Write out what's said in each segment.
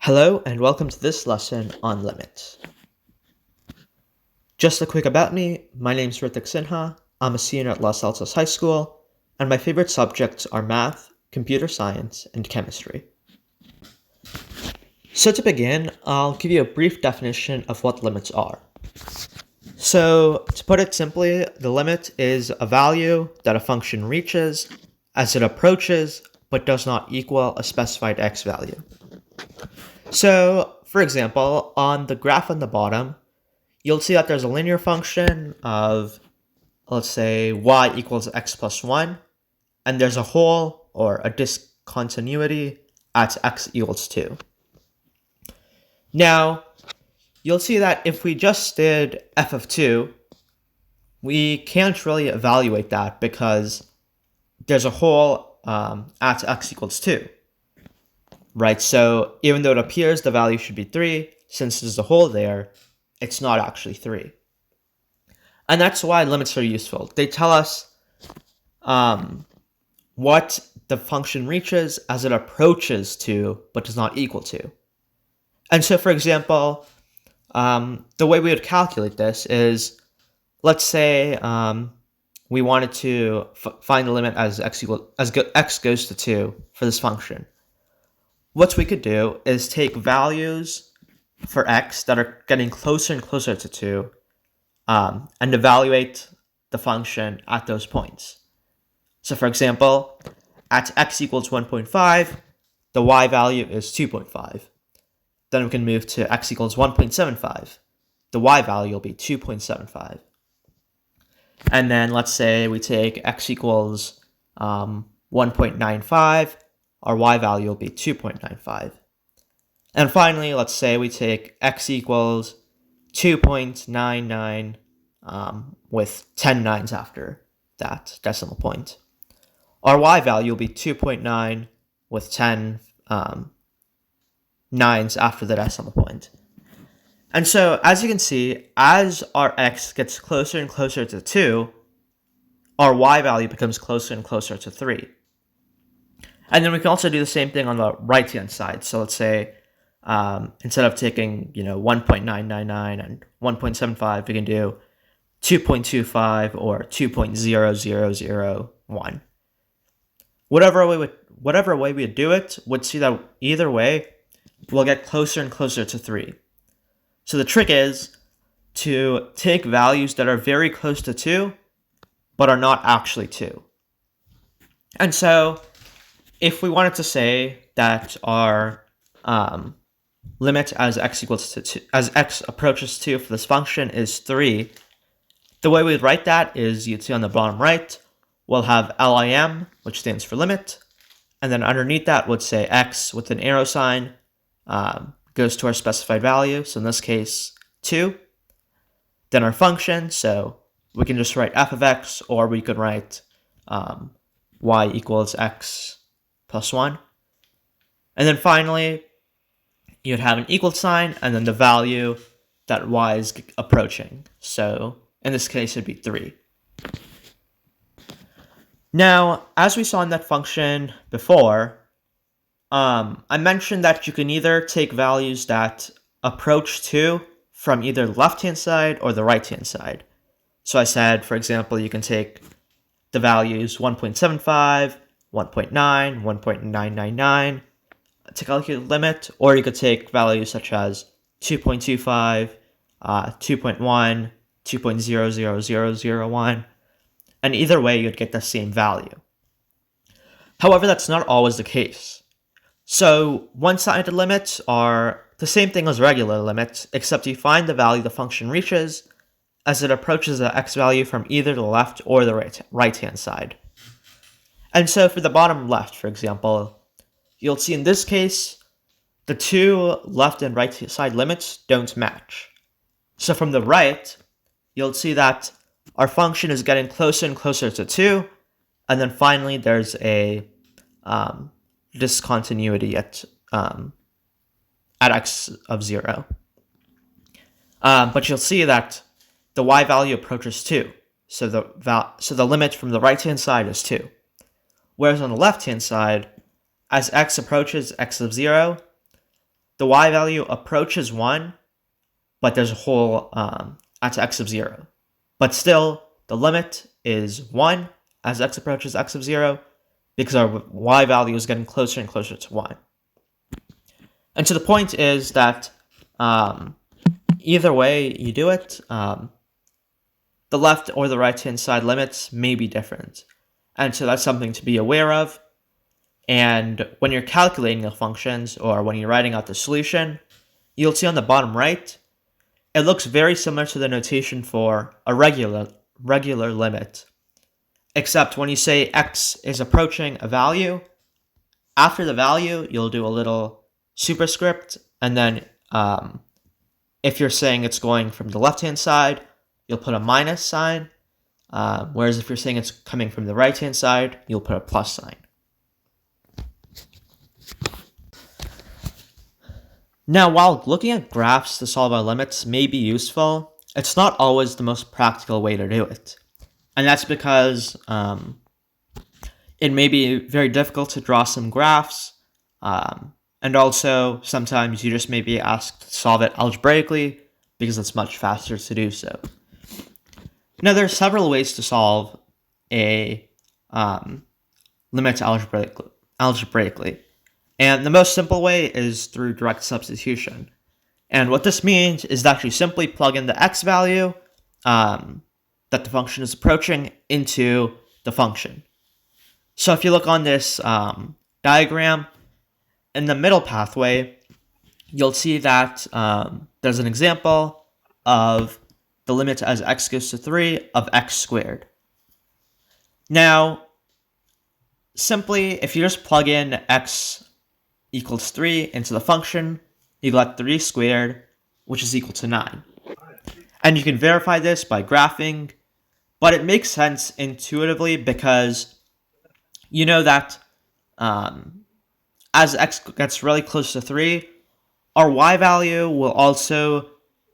Hello and welcome to this lesson on limits. Just a quick about me, my name is Ritik. I'm a senior at Los Altos High School, and my favorite subjects are math, computer science, and chemistry. So to begin, I'll give you a brief definition of what limits are. So to put it simply, the limit is a value that a function reaches as it approaches but does not equal a specified x value. So, for example, on the graph on the bottom, you'll see that there's a linear function of, let's say, y equals x plus 1, and there's a hole or a discontinuity at x equals 2. Now, you'll see that if we just did f of 2, we can't really evaluate that because there's a hole at x equals 2. Right, so even though it appears the value should be 3, since there's a hole there, it's not actually 3. And that's why limits are useful. They tell us what the function reaches as it approaches to, but does not equal to. And so, for example, the way we would calculate this is, let's say we wanted to find the limit as x goes to 2 for this function. What we could do is take values for x that are getting closer and closer to 2 and evaluate the function at those points. So for example, at x equals 1.5, the y value is 2.5. Then we can move to x equals 1.75. The y value will be 2.75. And then let's say we take x equals 1.95. Our y value will be 2.95. And finally, let's say we take x equals 2.99 with 10 nines after that decimal point. Our y value will be 2.9 with 10 nines after the decimal point. And so, as you can see, as our x gets closer and closer to 2, our y value becomes closer and closer to 3. And then we can also do the same thing on the right-hand side. So let's say instead of taking 1.999 and 1.75, we can do 2.25 or 2.0001. Whatever way we do it, we'd see that either way, we'll get closer and closer to 3. So the trick is to take values that are very close to 2, but are not actually 2. And so if we wanted to say that our limit as x equals to 2, as x approaches 2 for this function is 3, the way we'd write that is you'd see on the bottom right, we'll have lim, which stands for limit, and then underneath that would say x with an arrow sign goes to our specified value, so in this case 2. Then our function, so we can just write f of x, or we could write y equals x plus 1. And then finally, you'd have an equal sign and then the value that y is approaching. So in this case, it'd be 3. Now, as we saw in that function before, I mentioned that you can either take values that approach 2 from either the left-hand side or the right-hand side. So I said, for example, you can take the values 1.75, 1.9, 1.999 to calculate the limit, or you could take values such as 2.25, 2.1, 2.00001, and either way you'd get the same value. However, that's not always the case. So one-sided limits are the same thing as regular limits, except you find the value the function reaches as it approaches the x value from either the left or the right-hand side. And so for the bottom left, for example, you'll see in this case, the two left and right side limits don't match. So from the right, you'll see that our function is getting closer and closer to 2, and then finally there's a discontinuity at x of 0. But you'll see that the y value approaches 2, so the limit from the right-hand side is 2. Whereas on the left-hand side, as x approaches x of 0, the y value approaches 1, but there's a hole at x of 0. But still, the limit is 1 as x approaches x of 0 because our y value is getting closer and closer to 1. And so the point is that either way you do it, the left or the right-hand side limits may be different. And so that's something to be aware of. And when you're calculating the functions or when you're writing out the solution, you'll see on the bottom right, it looks very similar to the notation for a regular limit. Except when you say x is approaching a value, after the value, you'll do a little superscript. And then if you're saying it's going from the left-hand side, you'll put a minus sign. Whereas if you're saying it's coming from the right-hand side, you'll put a plus sign. Now, while looking at graphs to solve our limits may be useful, it's not always the most practical way to do it. And that's because it may be very difficult to draw some graphs, and also sometimes you just may be asked to solve it algebraically because it's much faster to do so. Now, there are several ways to solve a limit algebraically. And the most simple way is through direct substitution. And what this means is that you simply plug in the x value that the function is approaching into the function. So if you look on this diagram, in the middle pathway, you'll see that there's an example of the limit as x goes to 3 of x squared. Now, simply, if you just plug in x equals 3 into the function, you got 3 squared, which is equal to 9. And you can verify this by graphing, but it makes sense intuitively because you know that as x gets really close to 3, our y value will also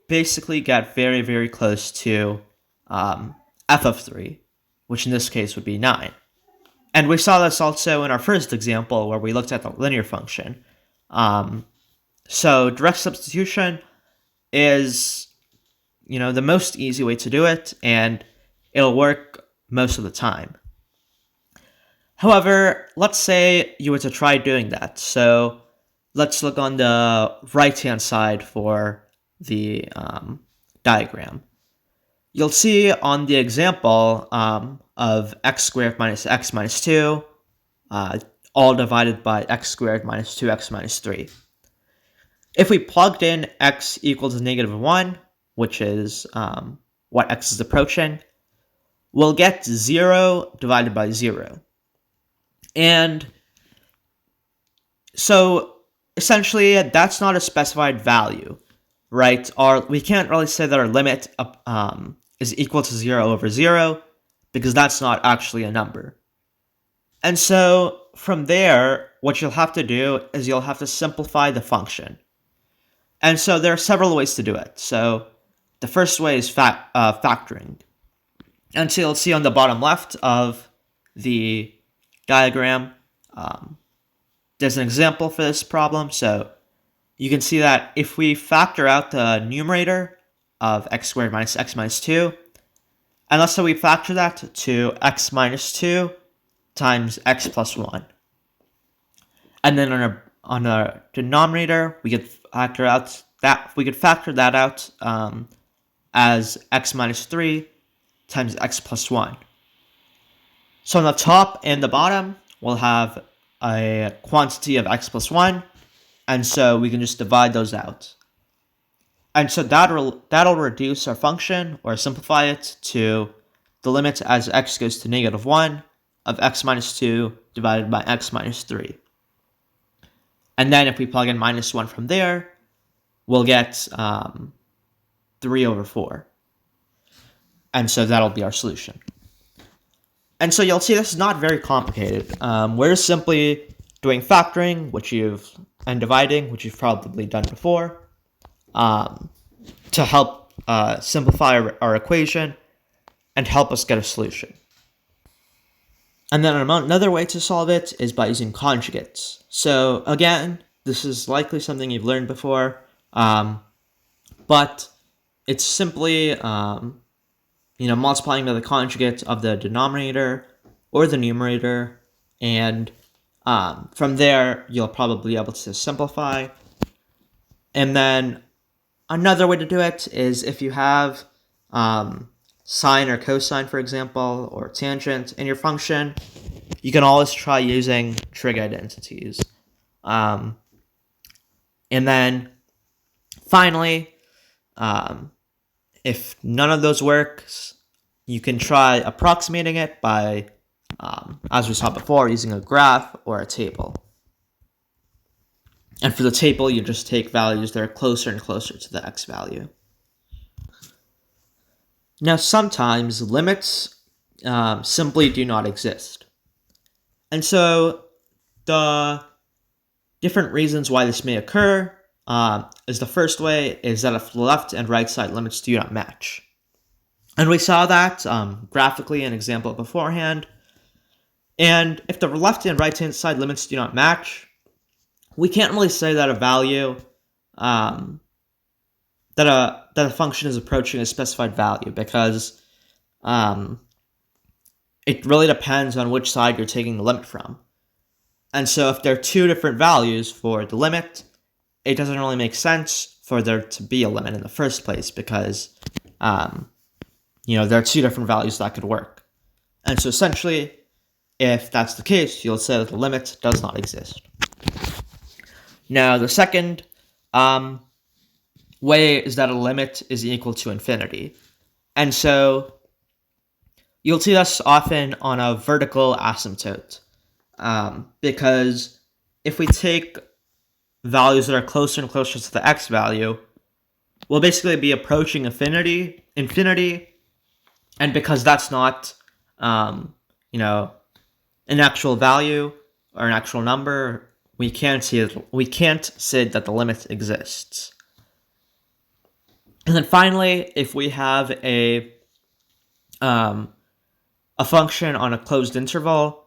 basically get very, very close to f of 3, which in this case would be 9. And we saw this also in our first example where we looked at the linear function. So direct substitution is, the most easy way to do it, and it'll work most of the time. However, let's say you were to try doing that. So let's look on the right-hand side for the diagram. You'll see on the example of x squared minus x minus 2, all divided by x squared minus 2x minus 3. If we plugged in x equals negative 1, which is what x is approaching, we'll get 0 divided by 0. And so essentially, that's not a specified value, right? We can't really say that our limit is equal to 0 over 0 because that's not actually a number. And so from there, what you'll have to do is you'll have to simplify the function. And so there are several ways to do it. So the first way is factoring. And so you'll see on the bottom left of the diagram, there's an example for this problem. So you can see that if we factor out the numerator of x squared minus x minus 2, and let's say we factor that to x minus 2 times x plus 1. And then on a denominator, we could factor that out as x minus 3 times x plus 1. So on the top and the bottom, we'll have a quantity of x plus 1, and so we can just divide those out. And so that'll reduce our function, or simplify it, to the limit as x goes to negative 1 of x minus 2 divided by x minus 3. And then if we plug in minus 1 from there, we'll get 3 over 4. And so that'll be our solution. And so you'll see this is not very complicated. We're simply doing factoring, and dividing, which you've probably done before, to help simplify our equation and help us get a solution. And then another way to solve it is by using conjugates. So again, This is likely something you've learned before, but it's simply multiplying by the conjugate of the denominator or the numerator, and from there you'll probably be able to simplify. And then another way to do it is if you have sine or cosine, for example, or tangent in your function, you can always try using trig identities. And then finally, if none of those works, you can try approximating it by, as we saw before, using a graph or a table. And for the table, you just take values that are closer and closer to the x value. Now, sometimes limits simply do not exist. And so the different reasons why this may occur is the first way is that if the left and right side limits do not match. And we saw that graphically in an example beforehand. And if the left and right hand side limits do not match, we can't really say that a value, that a function is approaching a specified value, because it really depends on which side you're taking the limit from. And so if there are two different values for the limit, it doesn't really make sense for there to be a limit in the first place, because there are two different values that could work. And so essentially, if that's the case, you'll say that the limit does not exist. Now, the second way is that a limit is equal to infinity. And so you'll see this often on a vertical asymptote, because if we take values that are closer and closer to the x value, we'll basically be approaching infinity, and because that's not an actual value or an actual number, we can't say that the limit exists. And then finally, if we have a function on a closed interval,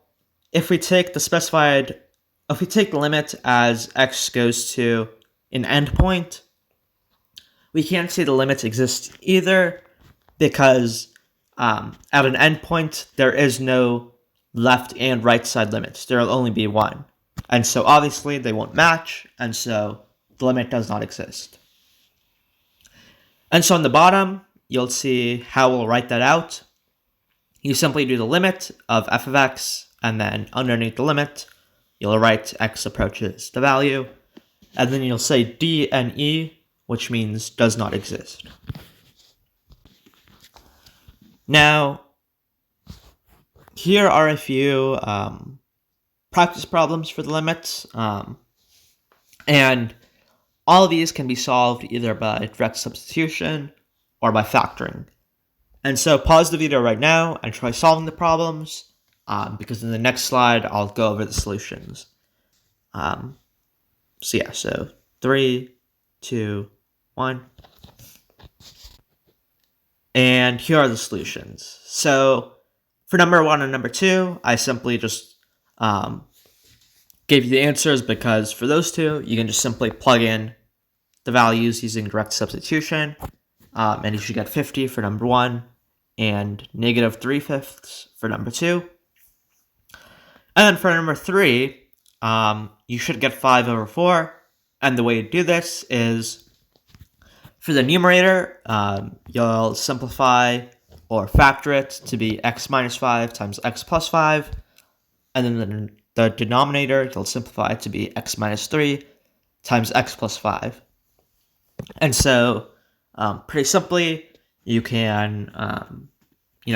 if we take the limit as x goes to an endpoint, we can't say the limit exists either, because at an endpoint there is no left and right side limits. There will only be one. And so obviously they won't match, and so the limit does not exist. And so on the bottom, you'll see how we'll write that out. You simply do the limit of f of x, and then underneath the limit, you'll write x approaches the value, and then you'll say DNE, which means does not exist. Now, here are a few practice problems for the limits, and all of these can be solved either by direct substitution or by factoring. And so pause the video right now and try solving the problems, because in the next slide I'll go over the solutions. So 3, 2, 1. And here are the solutions. So for number 1 and number 2, I simply just gave you the answers, because for those two, you can just simply plug in the values using direct substitution, and you should get 50 for number 1 and negative 3/5 for number 2. And then for number 3, you should get 5/4, and the way to do this is, for the numerator, you'll simplify or factor it to be x minus 5 times x plus 5, and then the denominator, you'll simplify it to be x minus 3 times x plus 5. And so, pretty simply, you can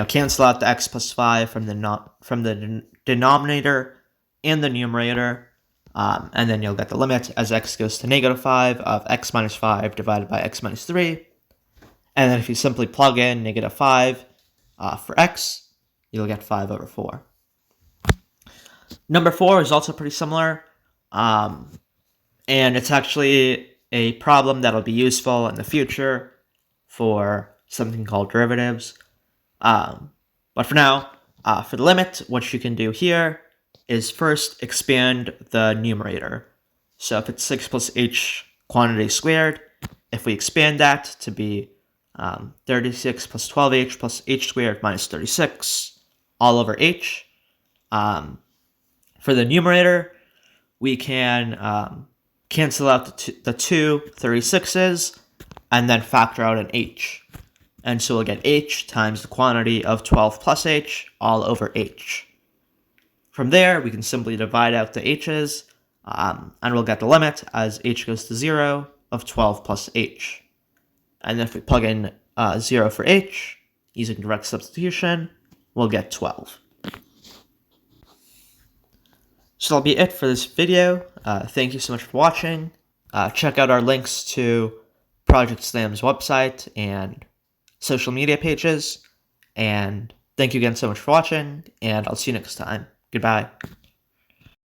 cancel out the x plus 5 from the denominator and the numerator, and then you'll get the limit as x goes to negative 5 of x minus 5 divided by x minus 3. And then if you simply plug in negative 5 for x, you'll get 5/4. Number 4 is also pretty similar, and it's actually a problem that'll be useful in the future for something called derivatives. But for now, for the limit, what you can do here is first expand the numerator. So if it's 6 plus h quantity squared, if we expand that to be 36 plus 12h plus h squared minus 36 all over h. For the numerator, we can cancel out the two 36s and then factor out an h. And so we'll get h times the quantity of 12 plus h all over h. From there, we can simply divide out the h's, and we'll get the limit as h goes to 0 of 12 plus h. And if we plug in 0 for h, using direct substitution, we'll get 12. So that'll be it for this video. Thank you so much for watching. Check out our links to Project Slam's website and social media pages. And thank you again so much for watching, and I'll see you next time. Goodbye.